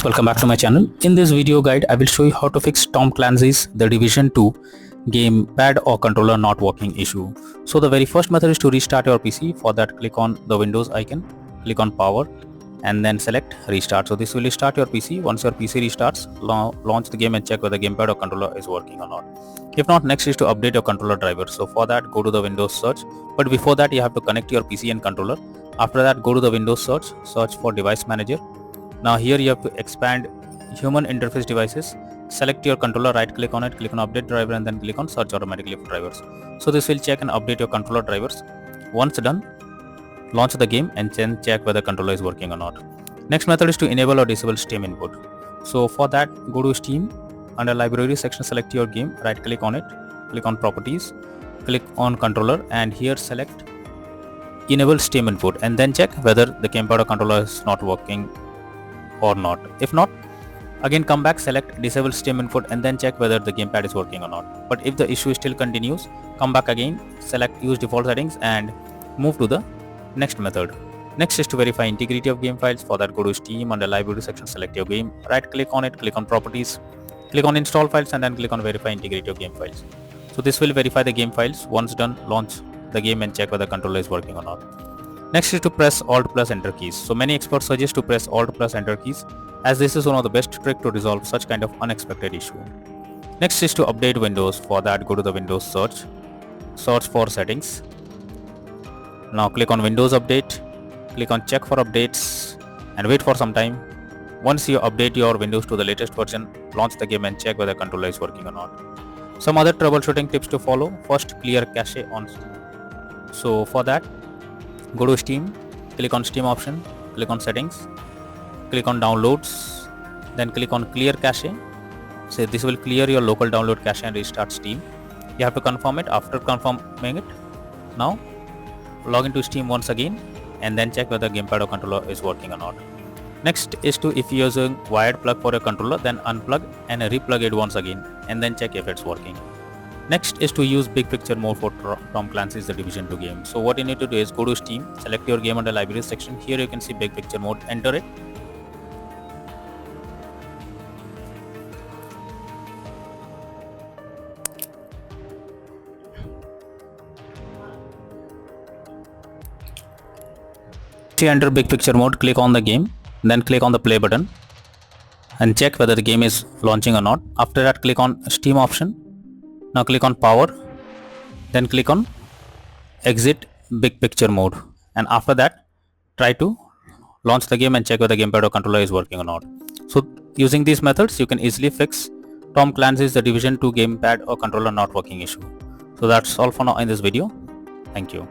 Welcome back to my channel. In this video guide, I will show you how to fix Tom Clancy's The Division 2 gamepad or controller not working issue. So the very first method is to restart your PC. For that, click on the Windows icon, click on power and then select restart. So this will restart your PC. Once your PC restarts, launch the game and check whether the gamepad or controller is working or not. If not, next is to update your controller driver. So for that, go to the Windows search. But before that, you have to connect your PC and controller. After that, go to the Windows search for device manager. Now here you have to expand human interface devices, select your controller, right click on it, click on update driver and then click on search automatically for drivers. So this will check and update your controller drivers. Once done, launch the game and then check whether controller is working or not. Next method is to enable or disable Steam input. So for that, go to Steam, under library section select your game, right click on it, click on properties, click on controller and here select enable Steam input and then check whether the gamepad or controller is not working or not. If not, again come back, select disable Steam input and then check whether the gamepad is working or not. But if the issue still continues, come back again, select use default settings and move to the next method. Next is to verify integrity of game files. For that, go to Steam, under library section select your game, right click on it, click on properties, click on install files and then click on verify integrity of game files. So this will verify the game files. Once done, launch the game and check whether the controller is working or not. Next is to press Alt plus Enter keys. So many experts suggest to press Alt plus Enter keys as this is one of the best tricks to resolve such kind of unexpected issue. Next is to update Windows. For that, go to the Windows search for settings. Now click on Windows Update, click on check for updates and wait for some time. Once you update your Windows to the latest version, launch the game and check whether the controller is working or not. Some other troubleshooting tips to follow. First, clear cache on. So for that, go to Steam, click on Steam option, click on settings, click on downloads, then click on clear cache. So this will clear your local download cache and restart Steam. You have to confirm it. After confirming it, now log into Steam once again and then check whether gamepad or controller is working or not. Next is to, if you're using wired plug for your controller, then unplug and replug it once again and then check if it's working. Next is to use big picture mode for Tom Clancy's The Division 2 game. So what you need to do is go to Steam, select your game under library section. Here you can see big picture mode, enter it. To enter big picture mode, click on the game, then click on the play button and check whether the game is launching or not. After that, click on Steam option. Now click on power, then click on exit big picture mode and after that try to launch the game and check whether the gamepad or controller is working or not. So using these methods you can easily fix Tom Clancy's The Division 2 gamepad or controller not working issue. So that's all for now in this video. Thank you.